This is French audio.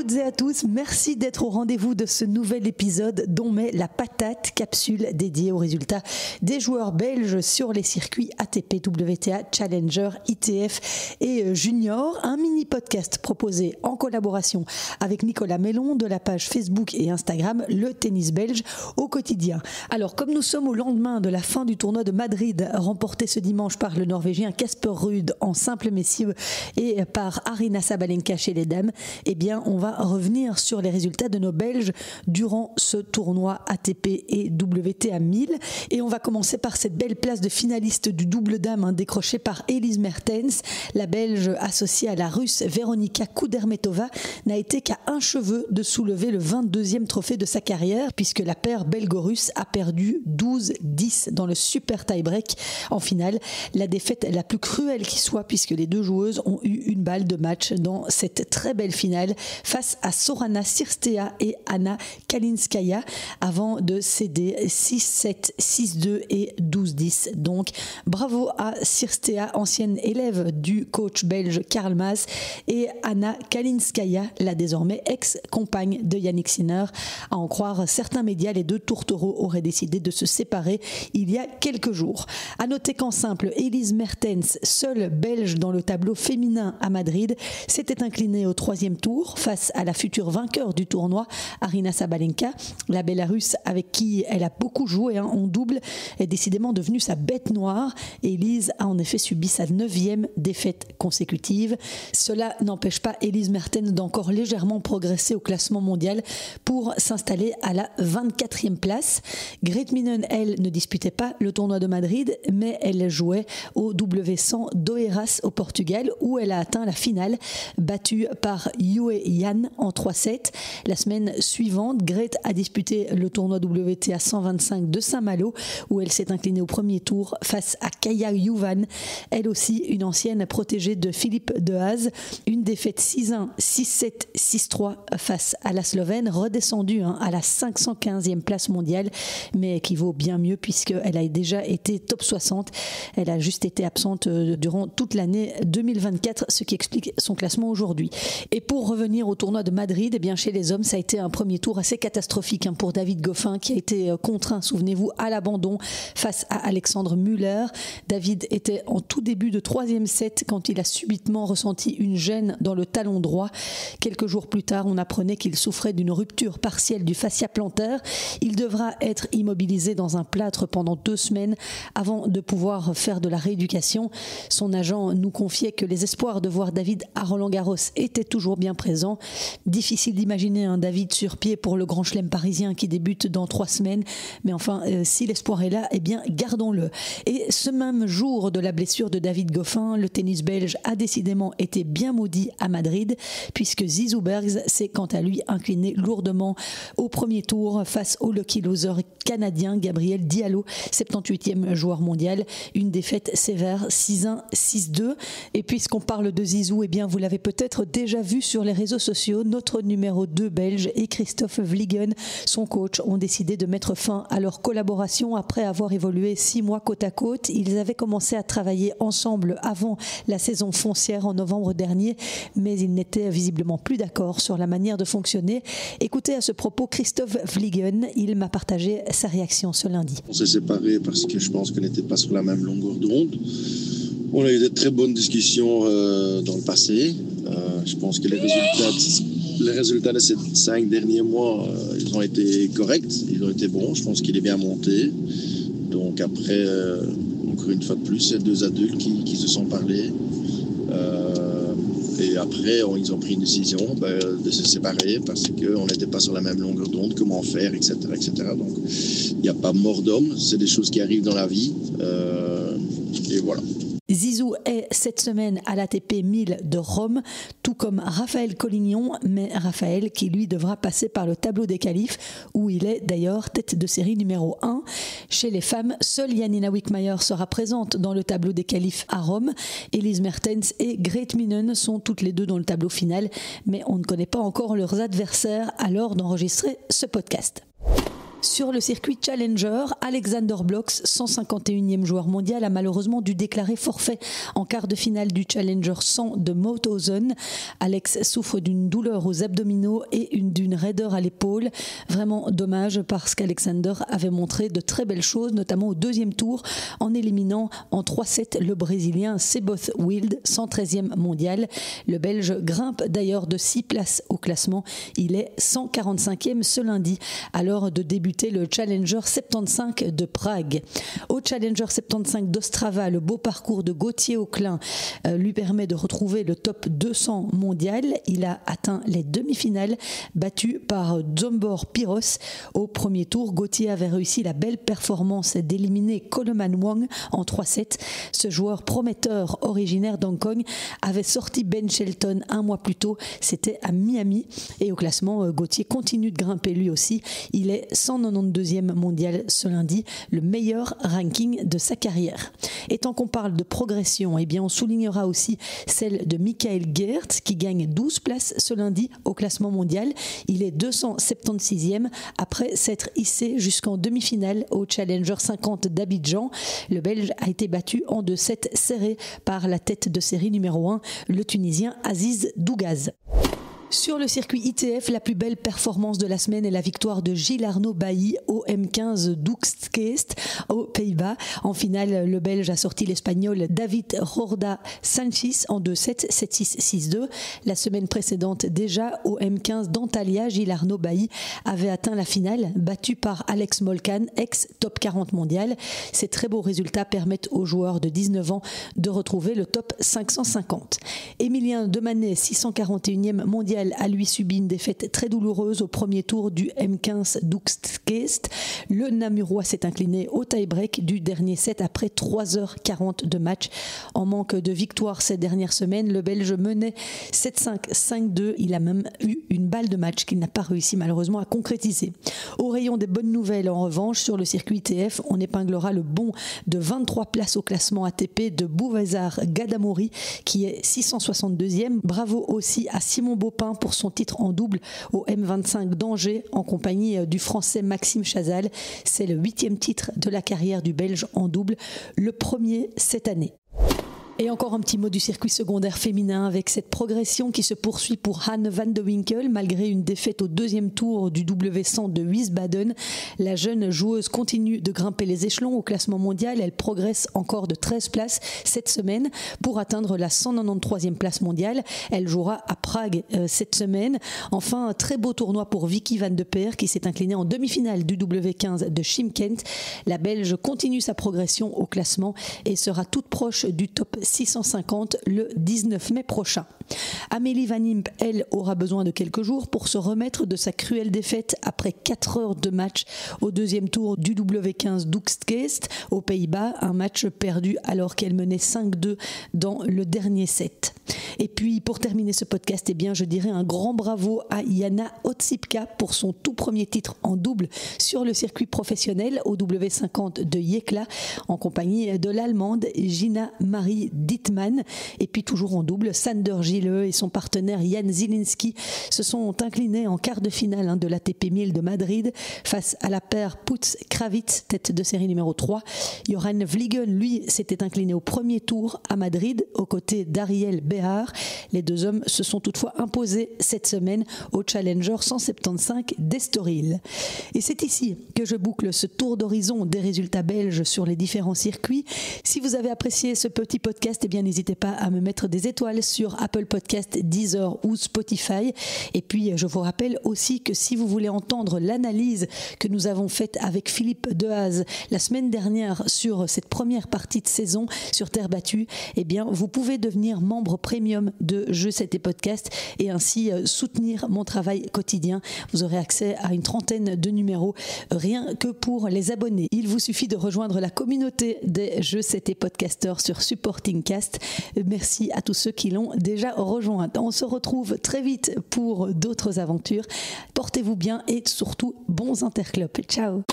toutes et à tous, merci d'être au rendez-vous de ce nouvel épisode d'On met la patate, capsule dédiée aux résultats des joueurs belges sur les circuits ATP, WTA, Challenger, ITF et Junior. Un mini-podcast proposé en collaboration avec Nicolas Mellon de la page Facebook et Instagram Le Tennis Belge au quotidien. Alors, comme nous sommes au lendemain de la fin du tournoi de Madrid, remporté ce dimanche par le Norvégien Casper Ruud en simple messieurs et par Aryna Sabalenka chez les dames, eh bien, on va revenir sur les résultats de nos Belges durant ce tournoi ATP et WTA 1000. Et on va commencer par cette belle place de finaliste du double dame décrochée par Elise Mertens. La Belge associée à la Russe Veronika Kudermetova n'a été qu'à un cheveu de soulever le 22e trophée de sa carrière, puisque la paire belgo-russe a perdu 12-10 dans le super tie-break en finale. La défaite la plus cruelle qui soit, puisque les deux joueuses ont eu une balle de match dans cette très belle finale face à Sorana Cirstea et Anna Kalinskaya avant de céder 6-7, 6-2 et 12-10. Donc bravo à Cirstea, ancienne élève du coach belge Karl Maas, et Anna Kalinskaya, la désormais ex-compagne de Yannick Sinner. À en croire certains médias, les deux tourtereaux auraient décidé de se séparer il y a quelques jours. À noter qu'en simple, Elise Mertens, seule belge dans le tableau féminin à Madrid, s'était inclinée au troisième tour face à la future vainqueur du tournoi, Aryna Sabalenka. La Bélarusse, avec qui elle a beaucoup joué en double, est décidément devenue sa bête noire. Elise a en effet subi sa 9e défaite consécutive. Cela n'empêche pas Elise Mertens d'encore légèrement progresser au classement mondial pour s'installer à la 24e place. Grete Minen, elle, ne disputait pas le tournoi de Madrid, mais elle jouait au W100 d'Oeiras au Portugal, où elle a atteint la finale, battue par Yue Yan en 3-7. La semaine suivante, Grete a disputé le tournoi WTA 125 de Saint-Malo, où elle s'est inclinée au premier tour face à Kaja Juvan, elle aussi une ancienne protégée de Philippe Dehaze. Une défaite 6-1, 6-7, 6-3 face à la Slovène, redescendue à la 515e place mondiale, mais qui vaut bien mieux puisqu'elle a déjà été top 60. Elle a juste été absente durant toute l'année 2024, ce qui explique son classement aujourd'hui. Et pour revenir au tournoi de Madrid, eh bien chez les hommes, ça a été un premier tour assez catastrophique pour David Goffin, qui a été contraint, souvenez-vous, à l'abandon face à Alexandre Müller. David était en tout début de 3e set quand il a subitement ressenti une gêne dans le talon droit. Quelques jours plus tard, on apprenait qu'il souffrait d'une rupture partielle du fascia plantaire. Il devra être immobilisé dans un plâtre pendant 2 semaines avant de pouvoir faire de la rééducation. Son agent nous confiait que les espoirs de voir David à Roland-Garros étaient toujours bien présents. Difficile d'imaginer un David sur pied pour le Grand Chelem parisien qui débute dans 3 semaines. Mais enfin, si l'espoir est là, eh bien gardons-le. Et ce même jour de la blessure de David Goffin, le tennis belge a décidément été bien maudit à Madrid, puisque Zizou Bergs s'est quant à lui incliné lourdement au premier tour face au lucky loser canadien Gabriel Diallo, 78e joueur mondial. Une défaite sévère, 6-1, 6-2. Et puisqu'on parle de Zizou, eh bien vous l'avez peut-être déjà vu sur les réseaux sociaux, notre numéro 2 belge et Christophe Vliegen, son coach, ont décidé de mettre fin à leur collaboration après avoir évolué 6 mois côte à côte. Ils avaient commencé à travailler ensemble avant la saison foncière en novembre dernier, mais ils n'étaient visiblement plus d'accord sur la manière de fonctionner. Écoutez à ce propos Christophe Vliegen, il m'a partagé sa réaction ce lundi. On s'est séparés parce que je pense qu'on n'était pas sur la même longueur d'onde. On a eu de très bonnes discussions dans le passé. Je pense que les résultats de ces 5 derniers mois, ils ont été corrects, ils ont été bons. Je pense qu'il est bien monté. Donc après, encore une fois de plus, c'est 2 adultes qui se sont parlé. Et après, ils ont pris une décision de se séparer parce qu'on n'était pas sur la même longueur d'onde, comment faire, etc. etc. Donc il n'y a pas mort d'homme, c'est des choses qui arrivent dans la vie. Et voilà. Zizou est cette semaine à l'ATP 1000 de Rome, tout comme Raphaël Collignon, mais Raphaël qui lui devra passer par le tableau des qualifs, où il est d'ailleurs tête de série numéro 1. Chez les femmes, seule Janina Wickmayer sera présente dans le tableau des qualifs à Rome. Elise Mertens et Grete Minen sont toutes les deux dans le tableau final, mais on ne connaît pas encore leurs adversaires à l'heure d'enregistrer ce podcast. Sur le circuit Challenger, Alexander Blocks, 151e joueur mondial, a malheureusement dû déclarer forfait en quart de finale du Challenger 100 de Mauthausen. Alex souffre d'une douleur aux abdominaux et d'une raideur à l'épaule. Vraiment dommage parce qu'Alexander avait montré de très belles choses, notamment au deuxième tour en éliminant en 3-7 le Brésilien Seboth Wild, 113e mondial. Le Belge grimpe d'ailleurs de 6 places au classement. Il est 145e ce lundi à l'heure de débuter le Challenger 75 de Prague. Au Challenger 75 d'Ostrava, le beau parcours de Gauthier Auclin lui permet de retrouver le top 200 mondial. Il a atteint les demi-finales, battu par Dzombor Piros. Au premier tour, Gauthier avait réussi la belle performance d'éliminer Coleman Wang en 3-7. Ce joueur prometteur originaire d'Hong Kong avait sorti Ben Shelton un mois plus tôt, c'était à Miami. Et au classement, Gauthier continue de grimper lui aussi. Il est 192e mondial ce lundi, le meilleur ranking de sa carrière. Et tant qu'on parle de progression, eh bien on soulignera aussi celle de Michael Geert qui gagne 12 places ce lundi au classement mondial. Il est 276e après s'être hissé jusqu'en demi-finale au Challenger 50 d'Abidjan. Le Belge a été battu en 2-7 serré par la tête de série numéro 1, le Tunisien Aziz Dougaz. Sur le circuit ITF, la plus belle performance de la semaine est la victoire de Gilles Arnaud Bailly au M15 Doekst aux Pays-Bas. En finale, le Belge a sorti l'Espagnol David Rorda Sanchis en 2-7, 7-6, 6-2. La semaine précédente, déjà au M15 d'Antalya, Gilles Arnaud Bailly avait atteint la finale, battu par Alex Molcan, ex-top 40 mondial. Ces très beaux résultats permettent aux joueurs de 19 ans de retrouver le top 550. Émilien Demanet, 641e mondial, a lui subi une défaite très douloureuse au premier tour du M15 Doekst. Le Namurois s'est incliné au tie-break du dernier set après 3h40 de match. En manque de victoire ces dernières semaines, le Belge menait 7-5, 5-2. Il a même eu une balle de match qu'il n'a pas réussi malheureusement à concrétiser. Au rayon des bonnes nouvelles, en revanche, sur le circuit ITF, on épinglera le bond de 23 places au classement ATP de Bouvezar Gadamori qui est 662e. Bravo aussi à Simon Baupin pour son titre en double au M25 d'Angers en compagnie du Français Maxime Chazal. C'est le 8e titre de la carrière du Belge en double, le premier cette année. Et encore un petit mot du circuit secondaire féminin avec cette progression qui se poursuit pour Hanne van de Winkel malgré une défaite au deuxième tour du W100 de Wiesbaden. La jeune joueuse continue de grimper les échelons au classement mondial. Elle progresse encore de 13 places cette semaine pour atteindre la 193e place mondiale. Elle jouera à Prague cette semaine. Enfin, un très beau tournoi pour Vicky van de Peer qui s'est inclinée en demi-finale du W15 de Chimkent. La Belge continue sa progression au classement et sera toute proche du top 650 le 19 mai prochain. Amélie Van Impe, elle, aura besoin de quelques jours pour se remettre de sa cruelle défaite après 4 heures de match au deuxième tour du W15 Doekst aux Pays-Bas, un match perdu alors qu'elle menait 5-2 dans le dernier set. Et puis pour terminer ce podcast, eh bien, je dirais un grand bravo à Jana Otsipka pour son tout premier titre en double sur le circuit professionnel au W50 de Jekla en compagnie de l'Allemande Gina Marie Dittmann. Et puis toujours en double, Sander Gilleux et son partenaire Jan Zielinski se sont inclinés en quart de finale de l'ATP 1000 de Madrid face à la paire Putz-Kravitz, tête de série numéro 3. Joran Vliegen, lui, s'était incliné au premier tour à Madrid aux côtés d'Ariel Behar. Les deux hommes se sont toutefois imposés cette semaine au Challenger 175 d'Estoril. Et c'est ici que je boucle ce tour d'horizon des résultats belges sur les différents circuits. Si vous avez apprécié ce petit podcast, eh bien n'hésitez pas à me mettre des étoiles sur Apple Podcast, Deezer ou Spotify. Et puis je vous rappelle aussi que si vous voulez entendre l'analyse que nous avons faite avec Philippe Dehaze la semaine dernière sur cette première partie de saison sur Terre battue, eh bien vous pouvez devenir membre premium de Je C'était Podcast et ainsi soutenir mon travail quotidien. Vous aurez accès à une trentaine de numéros rien que pour les abonnés. Il vous suffit de rejoindre la communauté des Je C'était Podcasters sur Supporting Cast. Merci à tous ceux qui l'ont déjà rejoint. On se retrouve très vite pour d'autres aventures. Portez-vous bien et surtout bons interclopes. Ciao.